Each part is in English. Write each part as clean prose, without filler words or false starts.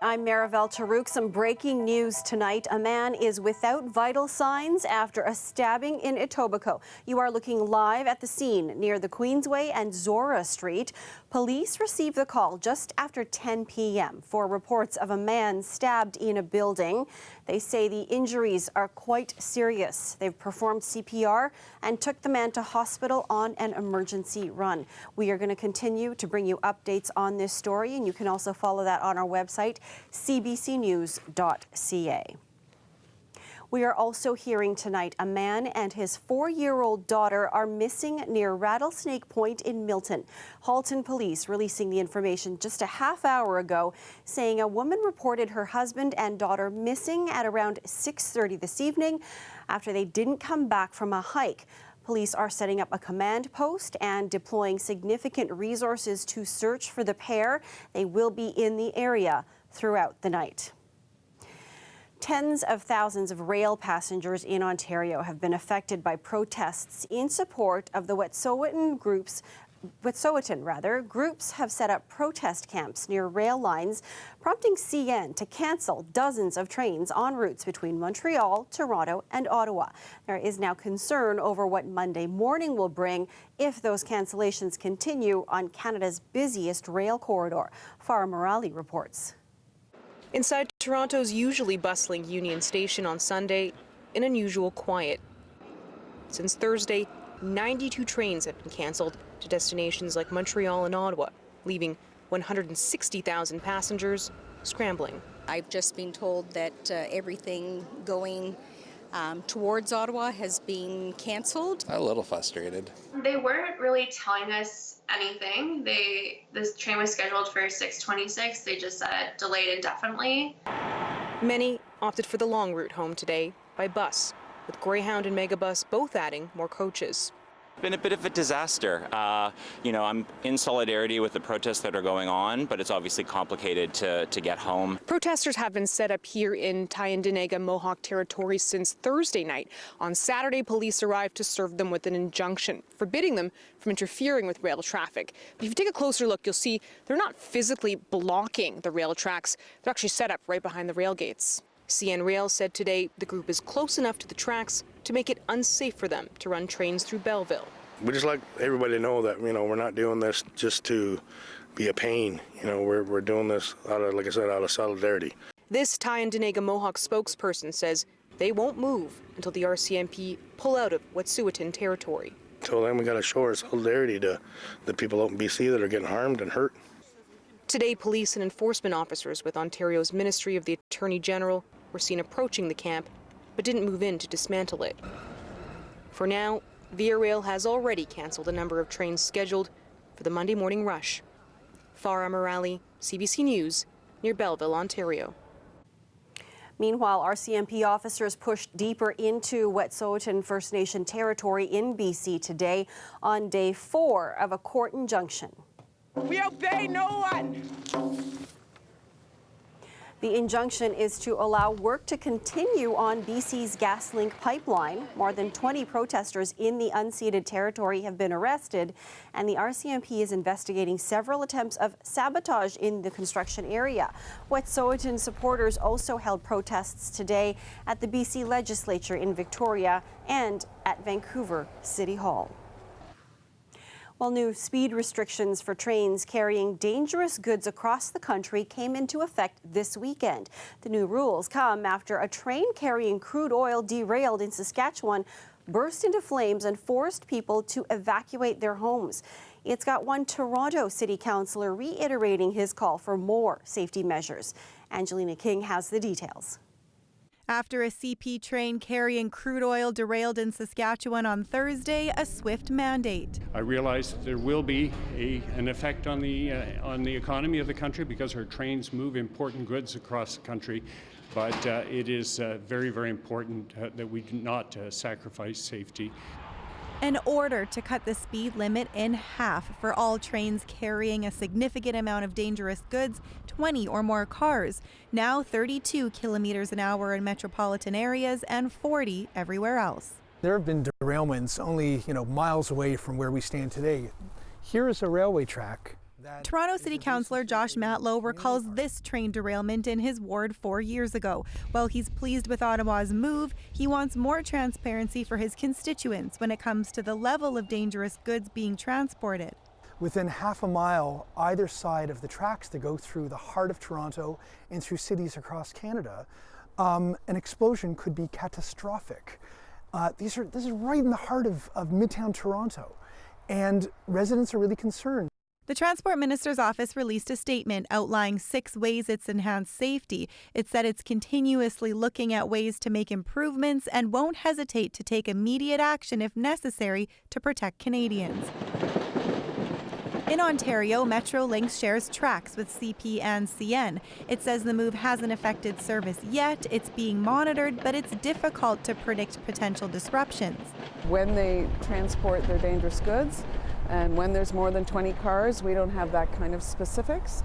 I'm Marivel Tarouk. Some breaking news tonight. A man is without vital signs after a stabbing in Etobicoke. You are looking live at the scene near the Queensway and Zora Street. Police received the call just after 10 p.m. for reports of a man stabbed in a building. They say the injuries are quite serious. They've performed CPR and took the man to hospital on an emergency run. We are going to continue to bring you updates on this story, and you can also follow that on our website, cbcnews.ca. We are also hearing tonight a man and his 4-year-old daughter are missing near Rattlesnake Point in Milton. Halton Police releasing the information just a half hour ago, saying a woman reported her husband and daughter missing at around 6:30 this evening after they didn't come back from a hike. Police are setting up a command post and deploying significant resources to search for the pair. They will be in the area throughout the night. Tens of thousands of rail passengers in Ontario have been affected by protests in support of the Wet'suwet'en groups. Groups have set up protest camps near rail lines, prompting CN to cancel dozens of trains on routes between Montreal, Toronto, and Ottawa. There is now concern over what Monday morning will bring if those cancellations continue on Canada's busiest rail corridor. Farah Morali reports. Inside Toronto's usually bustling Union Station on Sunday, an unusual quiet. Since Thursday, 92 trains have been cancelled to destinations like Montreal and Ottawa, leaving 160,000 passengers scrambling. I've just been told that everything going towards Ottawa has been cancelled. A little frustrated. They weren't really telling us anything. This train was scheduled for 6:26. They just said delayed indefinitely. Many opted for the long route home today by bus, with Greyhound and Megabus both adding more coaches. Been a bit of a disaster. I'm in solidarity with the protests that are going on, but it's obviously complicated to get home. Protesters have been set up here in Tyendinaga Mohawk territory since Thursday night. On Saturday, police arrived to serve them with an injunction, forbidding them from interfering with rail traffic. But if you take a closer look, you'll see they're not physically blocking the rail tracks. They're actually set up right behind the rail gates. CN Rail said today the group is close enough to the tracks to make it unsafe for them to run trains through Belleville. We just like everybody to know that, we're not doing this just to be a pain. We're doing this out of, like I said, out of solidarity. This Tyendinaga Mohawk spokesperson says they won't move until the RCMP pull out of Wet'suwet'en territory. Until then, we got to show our solidarity to the people out in BC that are getting harmed and hurt. Today, police and enforcement officers with Ontario's Ministry of the Attorney General were seen approaching the camp, but didn't move in to dismantle it. For now, Via Rail has already cancelled a number of trains scheduled for the Monday morning rush. Farah Morali, CBC News, near Belleville, Ontario. Meanwhile, RCMP officers pushed deeper into Wet'suwet'en First Nation territory in BC today on day 4 of a court injunction. We obey no one. The injunction is to allow work to continue on BC's GasLink pipeline. More than 20 protesters in the unceded territory have been arrested, and the RCMP is investigating several attempts of sabotage in the construction area. Wet'suwet'en supporters also held protests today at the BC Legislature in Victoria and at Vancouver City Hall. Well, new speed restrictions for trains carrying dangerous goods across the country came into effect this weekend. The new rules come after a train carrying crude oil derailed in Saskatchewan, burst into flames and forced people to evacuate their homes. It's got one Toronto City Councillor reiterating his call for more safety measures. Angelina King has the details. After a CP train carrying crude oil derailed in Saskatchewan on Thursday, a swift mandate. I realize that there will be an effect on the economy of the country because our trains move important goods across the country, but it is very, very important that we do not sacrifice safety. An order to cut the speed limit in half for all trains carrying a significant amount of dangerous goods, 20 or more cars. Now 32 kilometers an hour in metropolitan areas and 40 everywhere else. There have been derailments only, miles away from where we stand today. Here is a railway track Toronto City Councillor Josh Matlow recalls this train derailment in his ward 4 years ago. While he's pleased with Ottawa's move, he wants more transparency for his constituents when it comes to the level of dangerous goods being transported. Within half a mile either side of the tracks that go through the heart of Toronto and through cities across Canada, an explosion could be catastrophic. This is right in the heart of Midtown Toronto, and residents are really concerned. The Transport Minister's office released a statement outlining 6 ways it's enhanced safety. It said it's continuously looking at ways to make improvements and won't hesitate to take immediate action if necessary to protect Canadians. In Ontario, Metrolinx shares tracks with CP and CN. It says the move hasn't affected service yet. It's being monitored, but it's difficult to predict potential disruptions. When they transport their dangerous goods, and when there's more than 20 cars, we don't have that kind of specifics.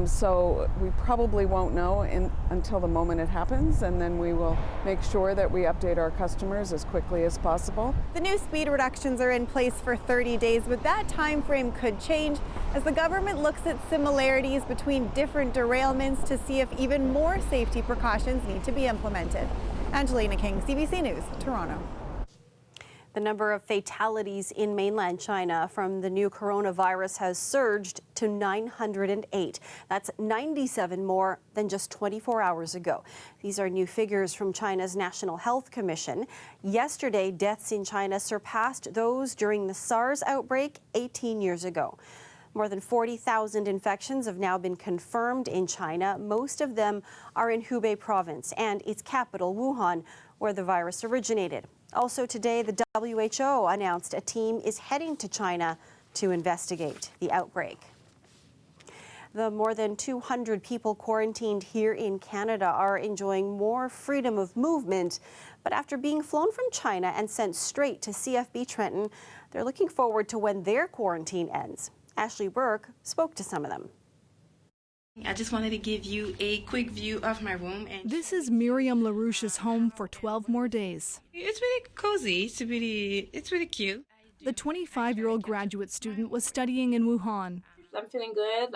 So we probably won't know until the moment it happens, and then we will make sure that we update our customers as quickly as possible. The new speed reductions are in place for 30 days, but that time frame could change as the government looks at similarities between different derailments to see if even more safety precautions need to be implemented. Angelina King, CBC News, Toronto. The number of fatalities in mainland China from the new coronavirus has surged to 908. That's 97 more than just 24 hours ago. These are new figures from China's National Health Commission. Yesterday, deaths in China surpassed those during the SARS outbreak 18 years ago. More than 40,000 infections have now been confirmed in China. Most of them are in Hubei province and its capital, Wuhan, where the virus originated. Also today, the WHO announced a team is heading to China to investigate the outbreak. The more than 200 people quarantined here in Canada are enjoying more freedom of movement. But after being flown from China and sent straight to CFB Trenton, they're looking forward to when their quarantine ends. Ashley Burke spoke to some of them. I just wanted to give you a quick view of my room. And this is Miriam LaRouche's home for 12 more days. It's really cozy. It's really cute. The 25-year-old graduate student was studying in Wuhan. I'm feeling good.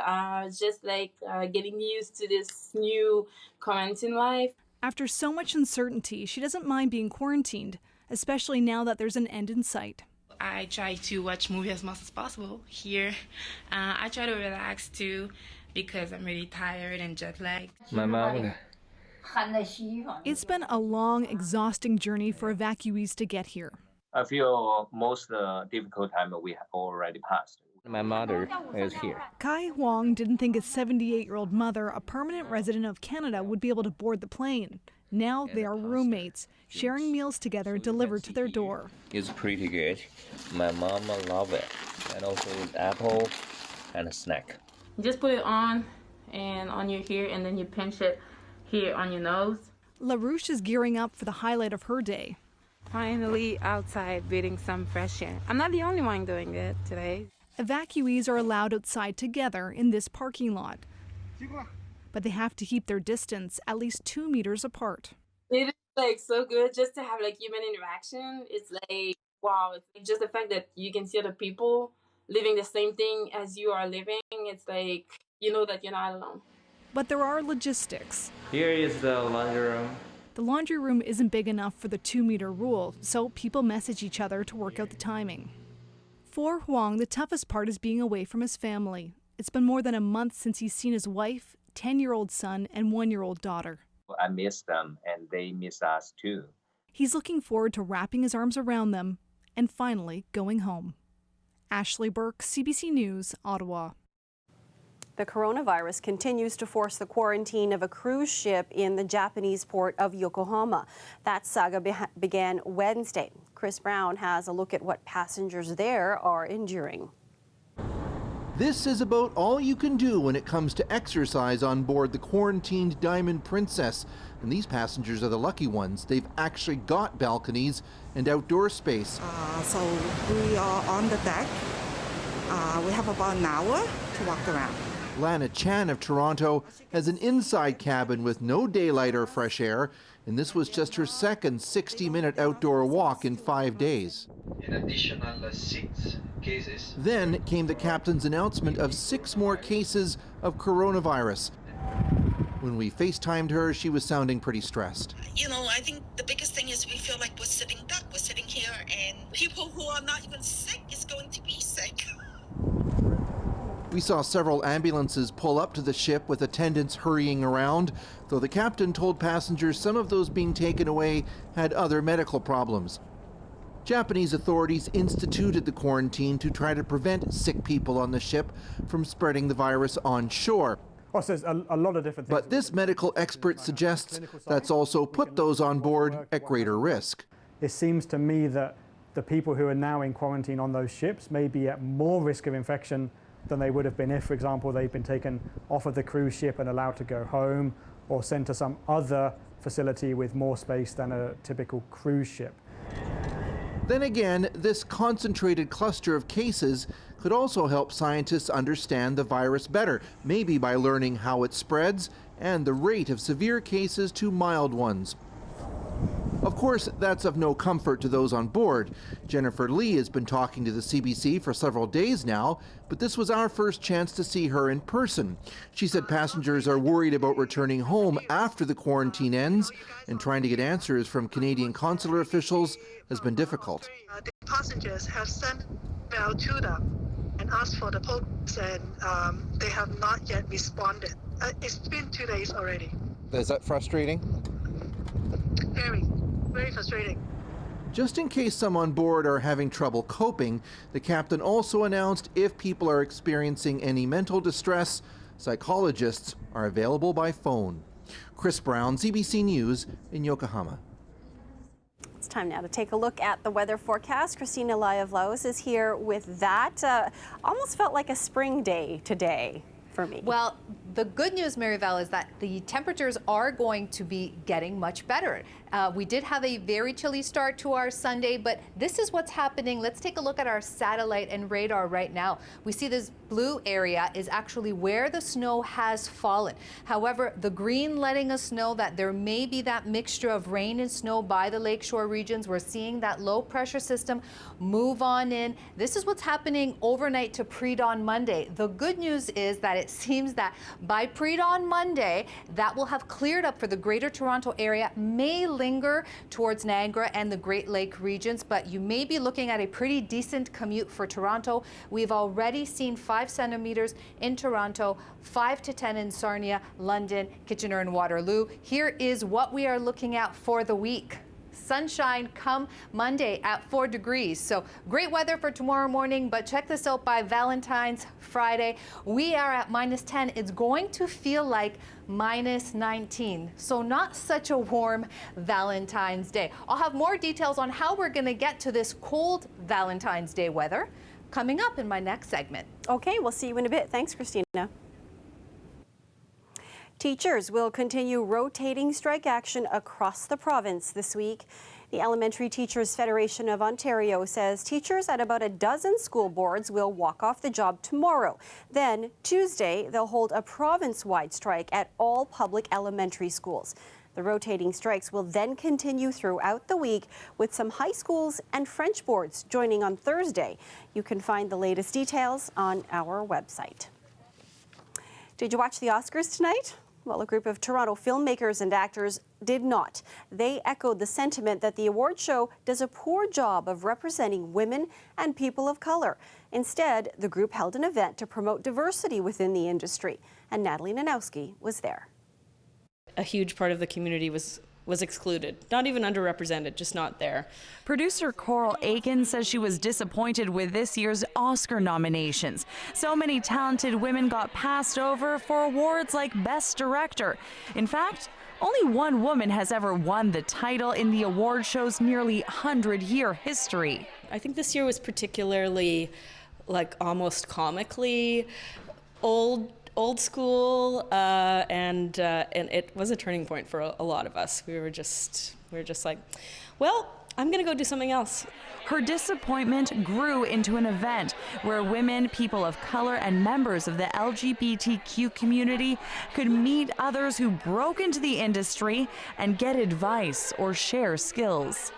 Just like getting used to this new quarantine life. After so much uncertainty, she doesn't mind being quarantined, especially now that there's an end in sight. I try to watch movies as much as possible here. I try to relax too, because I'm really tired and jet lagged. My mom. It's been a long, exhausting journey for evacuees to get here. I feel most difficult time we have already passed. My mother is here. Kai Huang didn't think his 78-year-old mother, a permanent resident of Canada, would be able to board the plane. Now they are roommates, sharing meals together delivered to their door. It's pretty good. My mama loves it. And also with apple and a snack. You just put it on and on your ear, and then you pinch it here on your nose. LaRouche is gearing up for the highlight of her day. Finally outside breathing some fresh air. I'm not the only one doing it today. Evacuees are allowed outside together in this parking lot. But they have to keep their distance at least 2 meters apart. It is like so good just to have like human interaction. It's like, wow, it's like just the fact that you can see other people living the same thing as you are living. It's like, you know that you're not alone. But there are logistics. Here is the laundry room. The laundry room isn't big enough for the 2-meter rule, so people message each other to work out the timing. For Huang, the toughest part is being away from his family. It's been more than a month since he's seen his wife, 10-year-old son, and 1-year-old daughter. I miss them, and they miss us too. He's looking forward to wrapping his arms around them and finally going home. Ashley Burke, CBC News, Ottawa. The coronavirus continues to force the quarantine of a cruise ship in the Japanese port of Yokohama. That saga began Wednesday. Chris Brown has a look at what passengers there are enduring. This is about all you can do when it comes to exercise on board the quarantined Diamond Princess. And these passengers are the lucky ones. They've actually got balconies and outdoor space. So we are on the deck. We have about an hour to walk around. Lana Chan of Toronto has an inside cabin with no daylight or fresh air, and this was just her second 60-minute outdoor walk in 5 days. An additional 6 Then came the captain's announcement of 6 more cases of coronavirus. When we FaceTimed her, she was sounding pretty stressed. You know, I think the biggest thing is we feel like we're sitting duck. We're sitting here, and people who are not even sick is going to be sick. We saw several ambulances pull up to the ship with attendants hurrying around, though the captain told passengers some of those being taken away had other medical problems. Japanese authorities instituted the quarantine to try to prevent sick people on the ship from spreading the virus on shore. Well, so there's a lot of different things. But this medical expert suggests that's also put those on board at greater risk. It seems to me that the people who are now in quarantine on those ships may be at more risk of infection than they would have been if, for example, they've been taken off of the cruise ship and allowed to go home or sent to some other facility with more space than a typical cruise ship. Then again, this concentrated cluster of cases could also help scientists understand the virus better, maybe by learning how it spreads and the rate of severe cases to mild ones. Of course, that's of no comfort to those on board. Jennifer Lee has been talking to the CBC for several days now, but this was our first chance to see her in person. She said passengers are worried about returning home after the quarantine ends, and trying to get answers from Canadian consular officials has been difficult. The passengers have sent mail to them and asked for the posts, and they have not yet responded. It's been 2 days already. Is that frustrating? Very frustrating. Just in case some on board are having trouble coping, the captain also announced if people are experiencing any mental distress, psychologists are available by phone. Chris Brown, CBC News in Yokohama. It's time now to take a look at the weather forecast. Christina Laos is here with that. Almost felt like a spring day today for me. Well, the good news, Maryvelle, is that the temperatures are going to be getting much better. We did have a very chilly start to our Sunday, but this is what's happening. Let's take a look at our satellite and radar right now. We see this blue area is actually where the snow has fallen. However, the green letting us know that there may be that mixture of rain and snow by the lakeshore regions. We're seeing that low pressure system move on in. This is what's happening overnight to pre-dawn Monday. The good news is that it seems that by pre-dawn Monday, that will have cleared up for the Greater Toronto area, may linger towards Niagara and the Great Lake regions, but you may be looking at a pretty decent commute for Toronto. We've already seen 5 centimeters in Toronto, 5 to 10 in Sarnia, London, Kitchener, and Waterloo. Here is what we are looking at for the week. Sunshine come Monday at 4 degrees. So great weather for tomorrow morning, but check this out by Valentine's Friday. We are at -10. It's going to feel like -19. So not such a warm Valentine's Day. I'll have more details on how we're going to get to this cold Valentine's Day weather coming up in my next segment. Okay, we'll see you in a bit. Thanks, Christina. Teachers will continue rotating strike action across the province this week. The Elementary Teachers Federation of Ontario says teachers at about a dozen school boards will walk off the job tomorrow. Then, Tuesday, they'll hold a province-wide strike at all public elementary schools. The rotating strikes will then continue throughout the week, with some high schools and French boards joining on Thursday. You can find the latest details on our website. Did you watch the Oscars tonight? Well, a group of Toronto filmmakers and actors did not. They echoed the sentiment that the award show does a poor job of representing women and people of color. Instead, the group held an event to promote diversity within the industry, and Natalie Nanowski was there. A huge part of the community was excluded, not even underrepresented, just not there. Producer Coral Aiken says she was disappointed with this year's Oscar nominations. So many talented women got passed over for awards like Best Director. In fact, only one woman has ever won the title in the award show's nearly 100-year history. I think this year was particularly, almost comically old school, and it was a turning point for a lot of us. We were just like, well, I'm gonna go do something else. Her disappointment grew into an event where women, people of color, and members of the LGBTQ community could meet others who broke into the industry and get advice or share skills.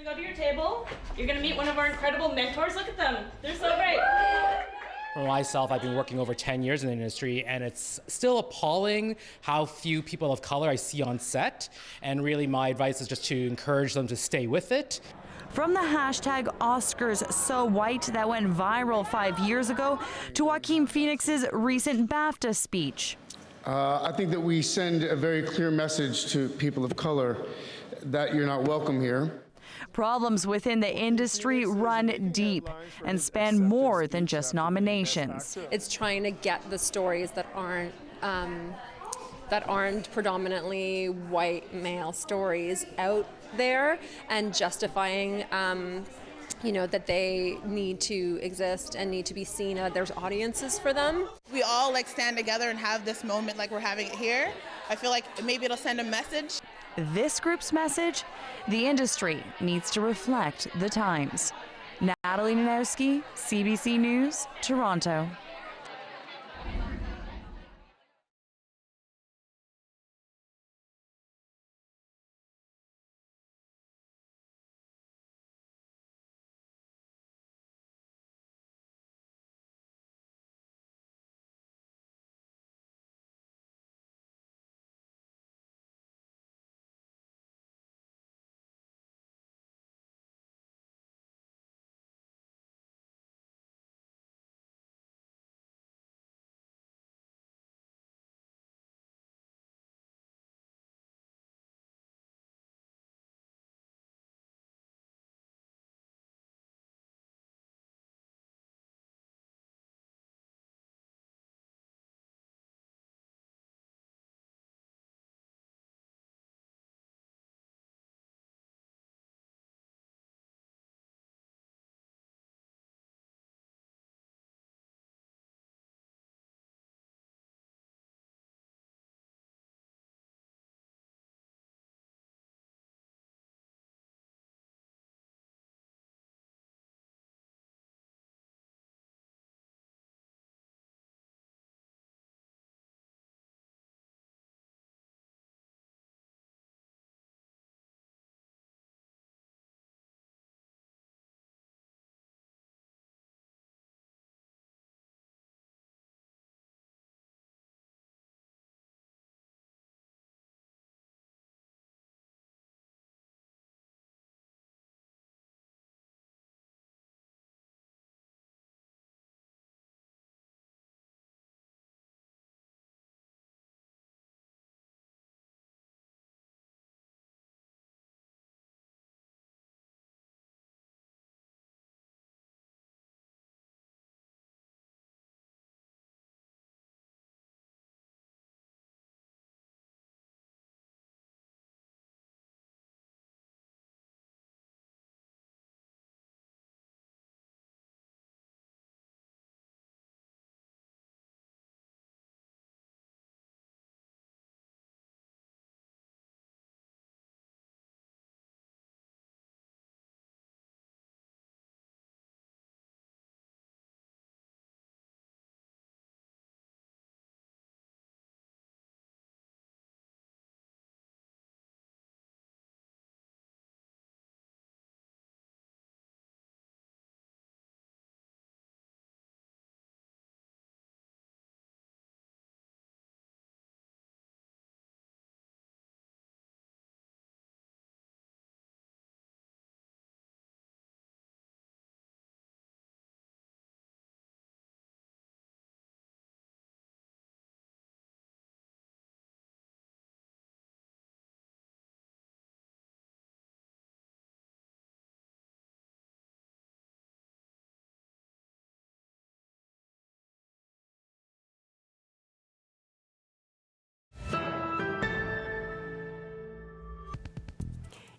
go to your table. You're gonna meet one of our incredible mentors. Look at them. They're so great. For myself, I've been working over 10 years in the industry, and it's still appalling how few people of color I see on set. And really, my advice is just to encourage them to stay with it. From the hashtag Oscars So White that went viral 5 years ago to Joaquin Phoenix's recent BAFTA speech. I think that we send a very clear message to people of color that you're not welcome here. Problems within the industry run deep and span more than just nominations. It's trying to get the stories that aren't predominantly white male stories out there and justifying that they need to exist and need to be seen. There's audiences for them. We all stand together and have this moment like we're having it here. I feel like maybe it'll send a message. This group's message? The industry needs to reflect the times. Natalie Nanowski, CBC News, Toronto.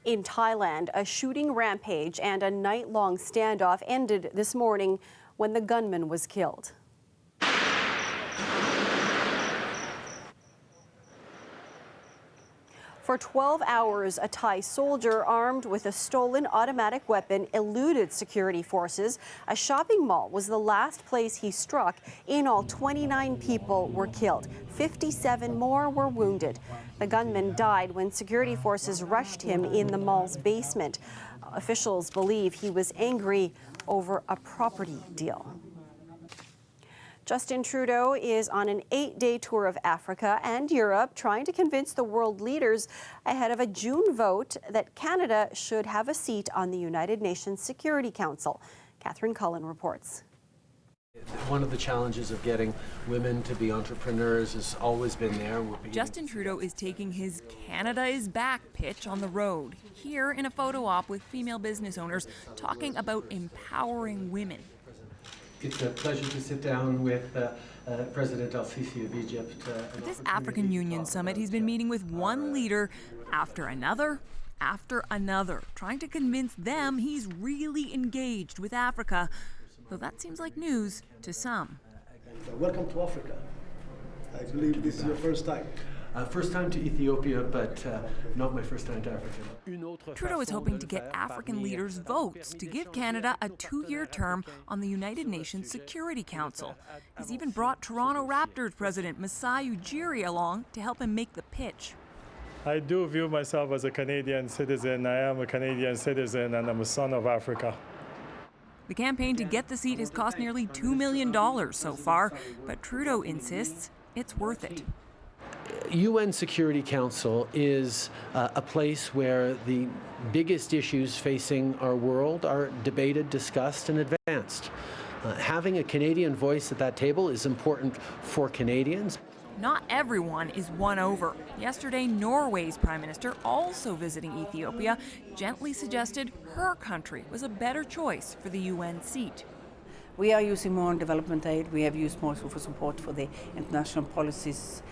In Thailand, a shooting rampage and a night-long standoff ended this morning when the gunman was killed. For 12 hours, a Thai soldier armed with a stolen automatic weapon eluded security forces. A shopping mall was the last place he struck. In all, 29 people were killed. 57 more were wounded. The gunman died when security forces rushed him in the mall's basement. Officials believe he was angry over a property deal. Justin Trudeau is on an 8-day tour of Africa and Europe, trying to convince the world leaders ahead of a June vote that Canada should have a seat on the United Nations Security Council. Catherine Cullen reports. One of the challenges of getting women to be entrepreneurs has always been there. Justin Trudeau is taking his Canada is back pitch on the road, here in a photo op with female business owners talking about empowering women. It's a pleasure to sit down with President al-Sisi of Egypt. At this African Union summit, he's been meeting with one leader after another, trying to convince them he's really engaged with Africa. Though that seems like news to some. Welcome to Africa. I believe this is your first time. First time to Ethiopia, but not my first time to Africa. Trudeau is hoping to get African leaders' votes to give Canada a 2-year term on the United Nations Security Council. He's even brought Toronto Raptors president Masai Ujiri along to help him make the pitch. I do view myself as a Canadian citizen. I am a Canadian citizen and I'm a son of Africa. The campaign to get the seat has cost nearly $2 million so far, but Trudeau insists it's worth it. UN Security Council is a place where the biggest issues facing our world are debated, discussed, and advanced. Having a Canadian voice at that table is important for Canadians. Not everyone is won over. Yesterday, Norway's Prime Minister, also visiting Ethiopia, gently suggested her country was a better choice for the UN seat. We are using more on development aid. We have used more for support for the international policies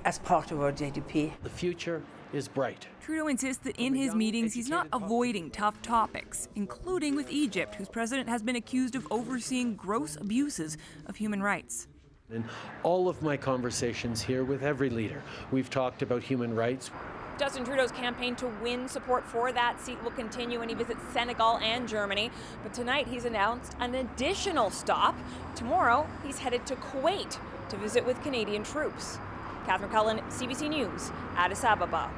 as part of our GDP. The future is bright. Trudeau insists that in his meetings he's not avoiding tough topics, including with Egypt, whose president has been accused of overseeing gross abuses of human rights. In all of my conversations here with every leader, we've talked about human rights. Justin Trudeau's campaign to win support for that seat will continue when he visits Senegal and Germany. But tonight he's announced an additional stop. Tomorrow he's headed to Kuwait to visit with Canadian troops. Catherine Cullen, CBC News, Addis Ababa.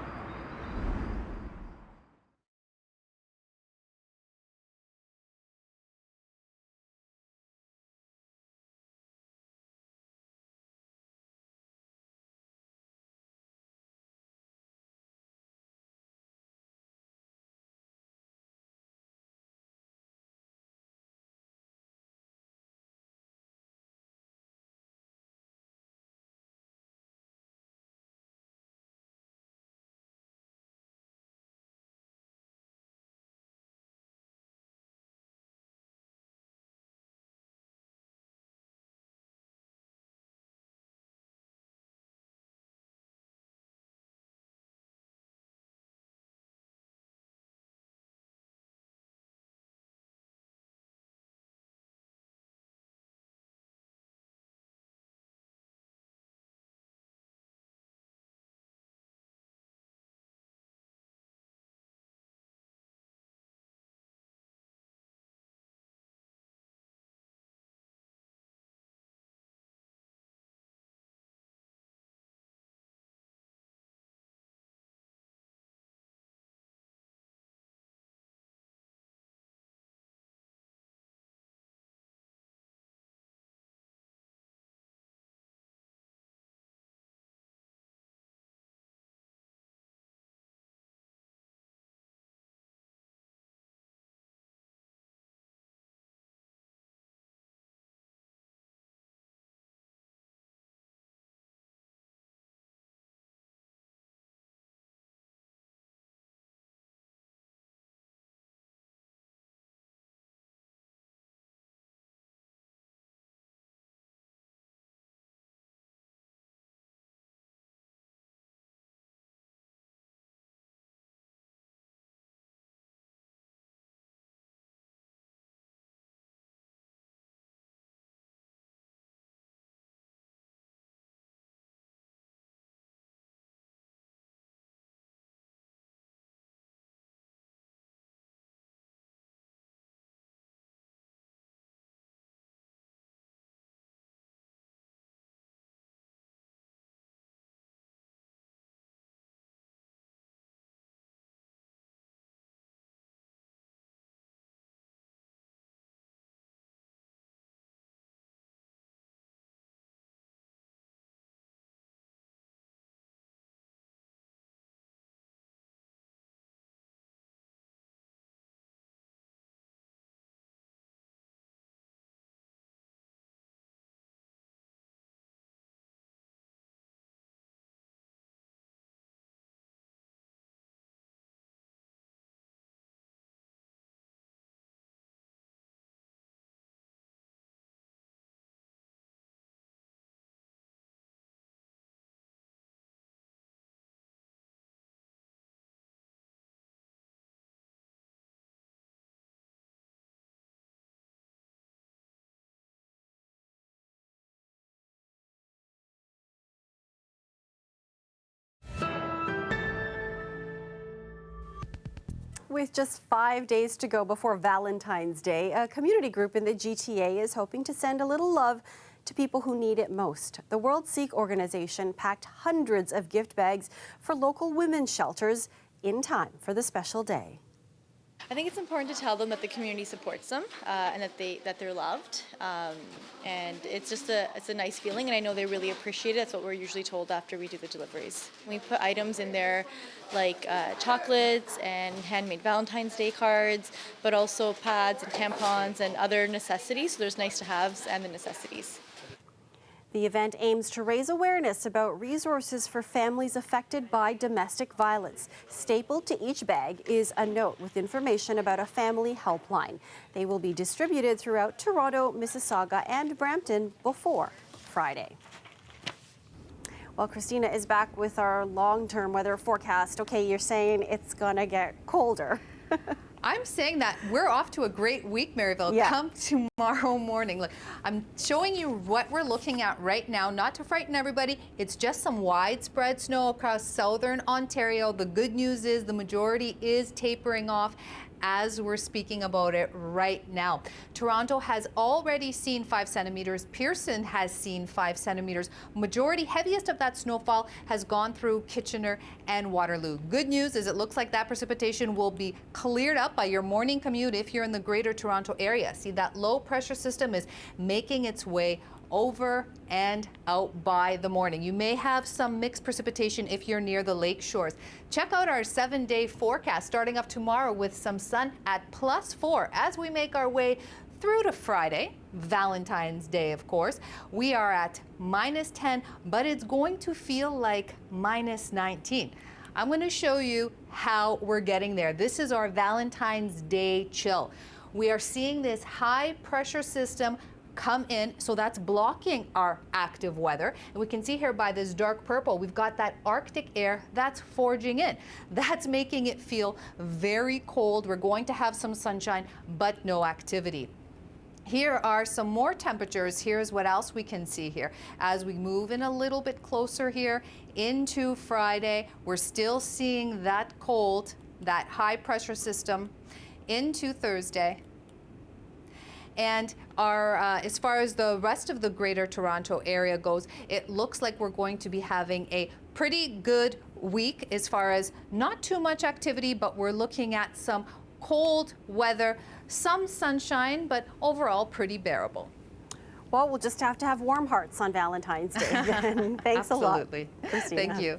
With just 5 days to go before Valentine's Day, a community group in the GTA is hoping to send a little love to people who need it most. The World Sikh organization packed hundreds of gift bags for local women's shelters in time for the special day. I think it's important to tell them that the community supports them and that they're loved, and it's just a nice feeling, and I know they really appreciate it. That's what we're usually told after we do the deliveries. We put items in there like chocolates and handmade Valentine's Day cards, but also pads and tampons and other necessities. So there's nice to haves and the necessities. The event aims to raise awareness about resources for families affected by domestic violence. Stapled to each bag is a note with information about a family helpline. They will be distributed throughout Toronto, Mississauga, and Brampton before Friday. Well, Christina is back with our long-term weather forecast. Okay, you're saying it's gonna get colder. I'm saying that we're off to a great week, Maryville. Yeah. Come tomorrow morning. Look, I'm showing you what we're looking at right now, not to frighten everybody. It's just some widespread snow across southern Ontario. The good news is the majority is tapering off as we're speaking about it right now. Toronto has already seen 5 centimeters. Pearson has seen 5 centimeters. Majority, heaviest of that snowfall has gone through Kitchener and Waterloo. Good news is it looks like that precipitation will be cleared up by your morning commute if you're in the greater Toronto area. See, that low pressure system is making its way over and out by the morning. You may have some mixed precipitation if you're near the lake shores. Check out our 7-day forecast starting up tomorrow with some sun at +4 as we make our way through to Friday, Valentine's Day, of course. We are at -10, but it's going to feel like -19. I'm going to show you how we're getting there. This is our Valentine's Day chill. We are seeing this high pressure system come in, so that's blocking our active weather. And we can see here by this dark purple, we've got that Arctic air that's forging in. That's making it feel very cold. We're going to have some sunshine, but no activity. Here are some more temperatures. Here's what else we can see here. As we move in a little bit closer here into Friday, we're still seeing that cold, that high pressure system into Thursday. And as far as the rest of the greater Toronto area goes, it looks like we're going to be having a pretty good week as far as not too much activity, but we're looking at some cold weather, some sunshine, but overall pretty bearable. Well, we'll just have to have warm hearts on Valentine's Day. Thanks a lot. Absolutely. Christina. Thank you.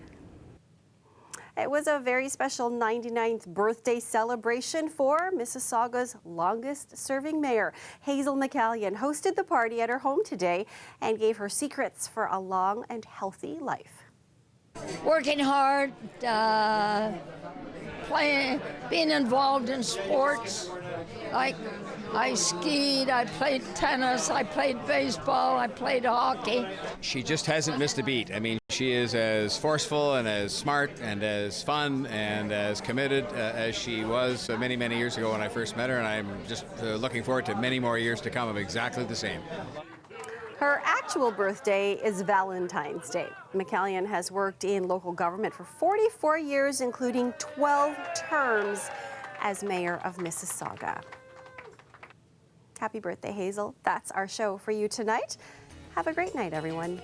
It was a very special 99th birthday celebration for Mississauga's longest-serving mayor. Hazel McCallion hosted the party at her home today and gave her secrets for a long and healthy life. Working hard, playing, being involved in sports. Like I skied, I played tennis, I played baseball, I played hockey. She just hasn't missed a beat. I mean, she is as forceful and as smart and as fun and as committed as she was many, many years ago when I first met her, and I'm just looking forward to many more years to come of exactly the same. Her actual birthday is Valentine's Day. McCallion has worked in local government for 44 years, including 12 terms as mayor of Mississauga. Happy birthday, Hazel. That's our show for you tonight. Have a great night, everyone.